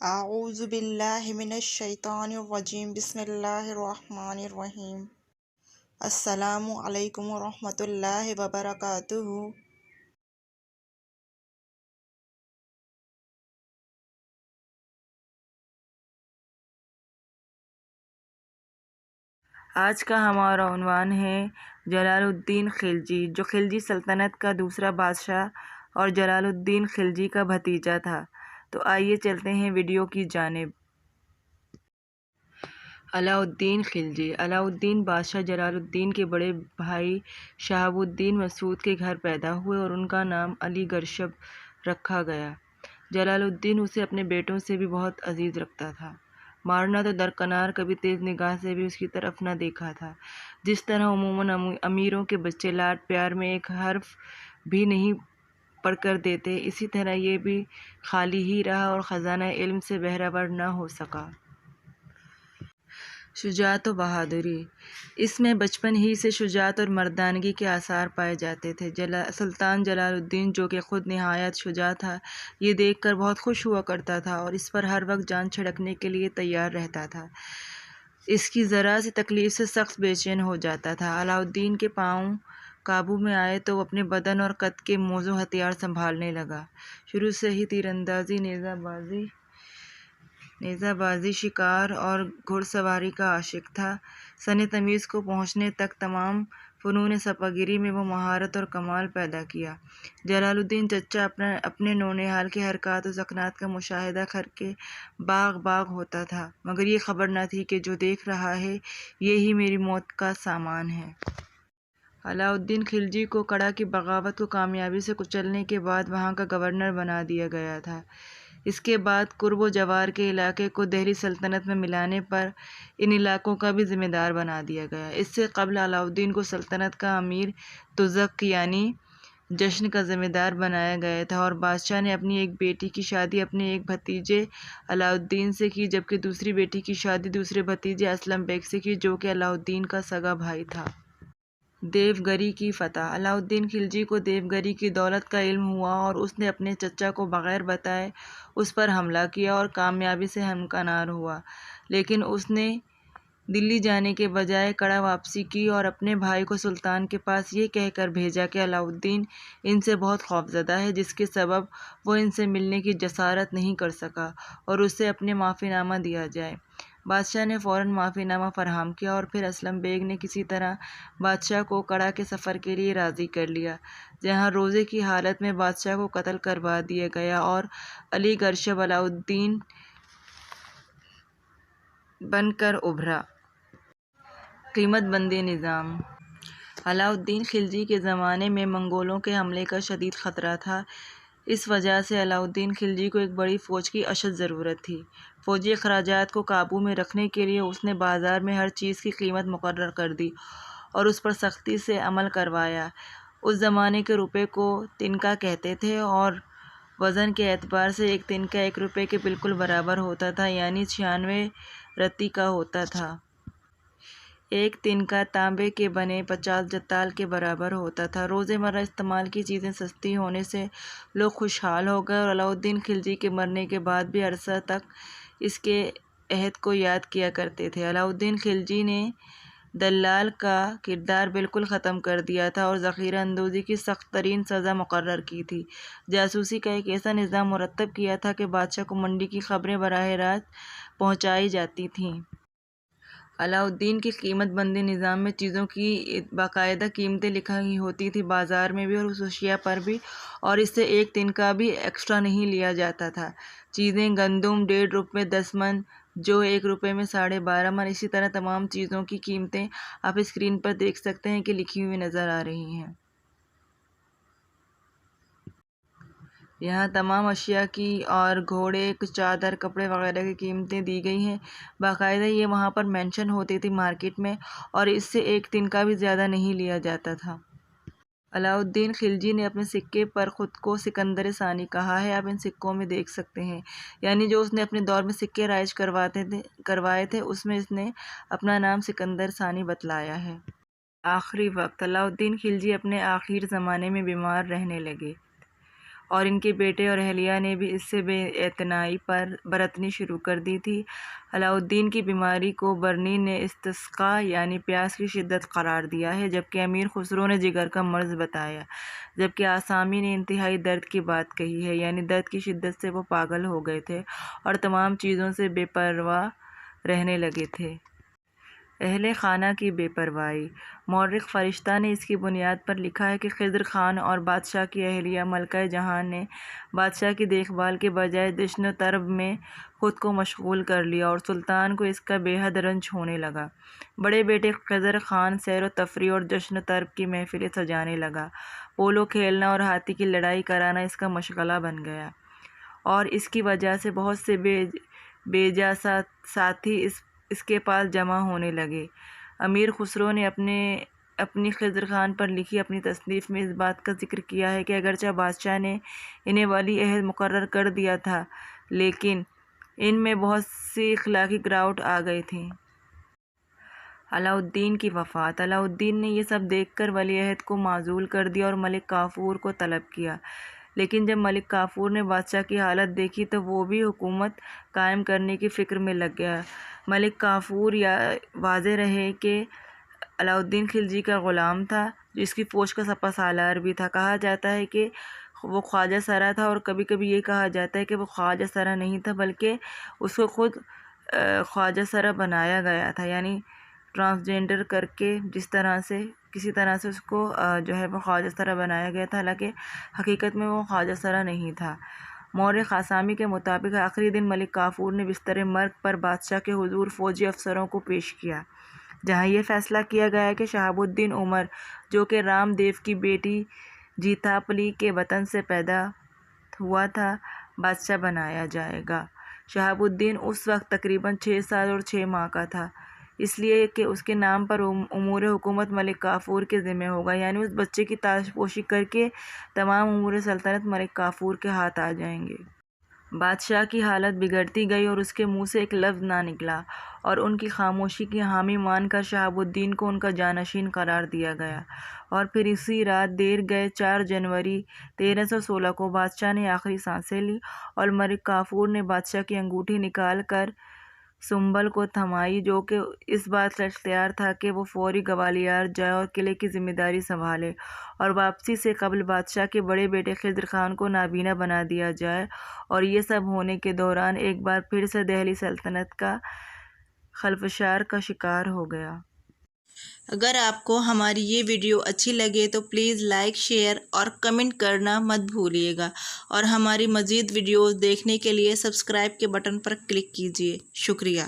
اعوذ باللہ من الشیطان الرجیم بسم اللہ الرحمن الرحیم السلام علیکم ورحمۃ اللہ وبرکاتہ۔ آج کا ہمارا عنوان ہے جلال الدین خلجی، جو خلجی سلطنت کا دوسرا بادشاہ اور جلال الدین خلجی کا بھتیجا تھا۔ تو آئیے چلتے ہیں ویڈیو کی جانب۔ علاء الدین خلجی۔ علاء الدین بادشاہ جلال الدین کے بڑے بھائی شہاب الدین مسعود کے گھر پیدا ہوئے اور ان کا نام علی گرشب رکھا گیا۔ جلال الدین اسے اپنے بیٹوں سے بھی بہت عزیز رکھتا تھا، مارنا تو درکنار، کبھی تیز نگاہ سے بھی اس کی طرف نہ دیکھا تھا۔ جس طرح عموماً امیروں کے بچے لاڈ پیار میں ایک حرف بھی نہیں پڑھ کر دیتے، اسی طرح یہ بھی خالی ہی رہا اور خزانہ علم سے بہرہ نہ ہو سکا۔ شجاعت و بہادری۔ اس میں بچپن ہی سے شجاعت اور مردانگی کے آثار پائے جاتے تھے۔ سلطان جلال الدین، جو کہ خود نہایت شجاع تھا، یہ دیکھ کر بہت خوش ہوا کرتا تھا اور اس پر ہر وقت جان چھڑکنے کے لیے تیار رہتا تھا۔ اس کی ذرا سی تکلیف سے سخت بے چین ہو جاتا تھا۔ علاء الدین کے پاؤں قابو میں آئے تو وہ اپنے بدن اور قد کے موزوں ہتھیار سنبھالنے لگا۔ شروع سے ہی تیر اندازی، نیزہ بازی، شکار اور گھڑ سواری کا عاشق تھا۔ سن تمیز کو پہنچنے تک تمام فنون سپہ گیری میں وہ مہارت اور کمال پیدا کیا۔ جلال الدین چچا اپنے نونہال کے حرکات و سکنات کا مشاہدہ کر کے باغ ہوتا تھا، مگر یہ خبر نہ تھی کہ جو دیکھ رہا ہے یہی میری موت کا سامان ہے۔ علاء الدین خلجی کو کڑا کی بغاوت کو کامیابی سے کچلنے کے بعد وہاں کا گورنر بنا دیا گیا تھا۔ اس کے بعد قرب و جوار کے علاقے کو دہلی سلطنت میں ملانے پر ان علاقوں کا بھی ذمہ دار بنا دیا گیا۔ اس سے قبل علاء الدین کو سلطنت کا امیر تزک یعنی جشن کا ذمہ دار بنایا گیا تھا، اور بادشاہ نے اپنی ایک بیٹی کی شادی اپنے ایک بھتیجے علاء الدین سے کی، جبکہ دوسری بیٹی کی شادی دوسرے بھتیجے اسلم بیگ سے کی، جو کہ علاء الدین کا سگا بھائی تھا۔ دیوگری کی فتح۔ علاء الدین خلجی کو دیوگری کی دولت کا علم ہوا اور اس نے اپنے چچا کو بغیر بتائے اس پر حملہ کیا اور کامیابی سے ہمکنار ہوا، لیکن اس نے دلی جانے کے بجائے کڑا واپسی کی اور اپنے بھائی کو سلطان کے پاس یہ کہہ کر بھیجا کہ علاء الدین ان سے بہت خوفزدہ ہے، جس کے سبب وہ ان سے ملنے کی جسارت نہیں کر سکا اور اسے اپنے معافی نامہ دیا جائے۔ بادشاہ نے فوراً معافی نامہ فراہم کیا اور پھر اسلم بیگ نے کسی طرح بادشاہ کو کڑا کے سفر کے لیے راضی کر لیا، جہاں روزے کی حالت میں بادشاہ کو قتل کروا دیا گیا اور علی گرشب علاء الدین بن کر ابھرا۔ قیمت بندی نظام۔ علاء الدین خلجی کے زمانے میں منگولوں کے حملے کا شدید خطرہ تھا۔ اس وجہ سے علاء الدین خلجی کو ایک بڑی فوج کی اشد ضرورت تھی۔ فوجی اخراجات کو قابو میں رکھنے کے لیے اس نے بازار میں ہر چیز کی قیمت مقرر کر دی اور اس پر سختی سے عمل کروایا۔ اس زمانے کے روپے کو تنکا کہتے تھے اور وزن کے اعتبار سے ایک تنکا 1 روپے کے بالکل برابر ہوتا تھا، یعنی 96 رتی کا ہوتا تھا۔ ایک تنکا تانبے کے بنے 50 جتال کے برابر ہوتا تھا۔ روزمرہ استعمال کی چیزیں سستی ہونے سے لوگ خوشحال ہو گئے اور علاء الدین خلجی کے مرنے کے بعد بھی عرصہ تک اس کے عہد کو یاد کیا کرتے تھے۔ علاء الدین خلجی نے دلال کا کردار بالکل ختم کر دیا تھا اور ذخیرہ اندوزی کی سخت ترین سزا مقرر کی تھی۔ جاسوسی کا ایک ایسا نظام مرتب کیا تھا کہ بادشاہ کو منڈی کی خبریں براہ راست پہنچائی جاتی تھیں۔ علاء الدین کے قیمت بندی نظام میں چیزوں کی باقاعدہ قیمتیں لکھی ہوتی تھیں، بازار میں بھی اور اس اشیاء پر بھی، اور اس سے ایک تنکا بھی ایکسٹرا نہیں لیا جاتا تھا۔ چیزیں گندم 1.5 روپے 10 من، جو 1 روپے میں 12.5 من، اسی طرح تمام چیزوں کی قیمتیں آپ اسکرین پر دیکھ سکتے ہیں کہ لکھی ہوئی نظر آ رہی ہیں۔ یہاں تمام اشیاء کی اور گھوڑے، چادر، کپڑے وغیرہ کی قیمتیں دی گئی ہیں۔ باقاعدہ یہ وہاں پر مینشن ہوتی تھی مارکیٹ میں، اور اس سے ایک تنکا بھی زیادہ نہیں لیا جاتا تھا۔ علاء الدین خلجی نے اپنے سکے پر خود کو سکندر ثانی کہا ہے، آپ ان سکوں میں دیکھ سکتے ہیں، یعنی جو اس نے اپنے دور میں سکے رائج کروائے تھے اس میں اس نے اپنا نام سکندر ثانی بتلایا ہے۔ آخری وقت۔ علاء الدین خلجی اپنے آخر زمانے میں بیمار رہنے لگے اور ان کے بیٹے اور اہلیہ نے بھی اس سے بے اعتنائی برتنی شروع کر دی تھی۔ علاء الدین کی بیماری کو برنی نے استسقاء یعنی پیاس کی شدت قرار دیا ہے، جبکہ امیر خسرو نے جگر کا مرض بتایا، جبکہ آسامی نے انتہائی درد کی بات کہی ہے، یعنی درد کی شدت سے وہ پاگل ہو گئے تھے اور تمام چیزوں سے بے پرواہ رہنے لگے تھے۔ اہل خانہ کی بے پرواہی۔ مورخ فرشتہ نے اس کی بنیاد پر لکھا ہے کہ خضر خان اور بادشاہ کی اہلیہ ملکہ جہاں نے بادشاہ کی دیکھ بھال کے بجائے جشن و طرب میں خود کو مشغول کر لیا اور سلطان کو اس کا بے حد رنج ہونے لگا۔ بڑے بیٹے خضر خان سیر و تفریح اور جشن و طرب کی محفلیں سجانے لگا۔ پولو کھیلنا اور ہاتھی کی لڑائی کرانا اس کا مشغلہ بن گیا، اور اس کی وجہ سے بہت سے بے جا ساتھی اس کے پاس جمع ہونے لگے۔ امیر خسرو نے اپنی خضر خان پر لکھی اپنی تصنیف میں اس بات کا ذکر کیا ہے کہ اگرچہ بادشاہ نے انہیں ولی عہد مقرر کر دیا تھا، لیکن ان میں بہت سی اخلاقی گراوٹ آ گئی تھی۔ علاء الدین کی وفات۔ علاء الدین نے یہ سب دیکھ کر ولی عہد کو معزول کر دیا اور ملک کافور کو طلب کیا، لیکن جب ملک کافور نے بادشاہ کی حالت دیکھی تو وہ بھی حکومت قائم کرنے کی فکر میں لگ گیا۔ ملک کافور واضح رہے کہ علاء الدین خلجی کا غلام تھا، جس کی فوج کا سپہ سالار بھی تھا۔ کہا جاتا ہے کہ وہ خواجہ سرا تھا، اور کبھی کبھی یہ کہا جاتا ہے کہ وہ خواجہ سرا نہیں تھا بلکہ اس کو خود خواجہ سرا بنایا گیا تھا، یعنی ٹرانسجینڈر کر کے کسی طرح سے اس کو وہ خواجہ سرا بنایا گیا تھا، حالانکہ حقیقت میں وہ خواجہ سرا نہیں تھا۔ مورخ آسامی کے مطابق آخری دن ملک کافور نے بستر مرگ پر بادشاہ کے حضور فوجی افسروں کو پیش کیا، جہاں یہ فیصلہ کیا گیا کہ شہاب الدین عمر، جو کہ رام دیو کی بیٹی جیتاپلی کے بطن سے پیدا ہوا تھا، بادشاہ بنایا جائے گا۔ شہاب الدین اس وقت تقریباً 6 سال اور 6 ماہ کا تھا، اس لیے کہ اس کے نام پر امور حکومت ملک کافور کے ذمہ ہوگا، یعنی اس بچے کی تاج پوشی کر کے تمام امور سلطنت ملک کافور کے ہاتھ آ جائیں گے۔ بادشاہ کی حالت بگڑتی گئی اور اس کے منہ سے ایک لفظ نہ نکلا، اور ان کی خاموشی کی حامی مان کر شہاب الدین کو ان کا جانشین قرار دیا گیا۔ اور پھر اسی رات دیر گئے 4 جنوری 1316 کو بادشاہ نے آخری سانسیں لی، اور ملک کافور نے بادشاہ کی انگوٹھی نکال کر سنبل کو تھمائی، جو کہ اس بات کا اختیار تھا کہ وہ فوری گوالیار جائے اور قلعے کی ذمہ داری سنبھالے، اور واپسی سے قبل بادشاہ کے بڑے بیٹے خضر خان کو نابینا بنا دیا جائے۔ اور یہ سب ہونے کے دوران ایک بار پھر سے دہلی سلطنت کا خلفشار کا شکار ہو گیا۔ اگر آپ کو ہماری یہ ویڈیو اچھی لگے تو پلیز لائک، شیئر اور کمنٹ کرنا مت بھولیے گا، اور ہماری مزید ویڈیوز دیکھنے کے لیے سبسکرائب کے بٹن پر کلک کیجیے۔ شکریہ۔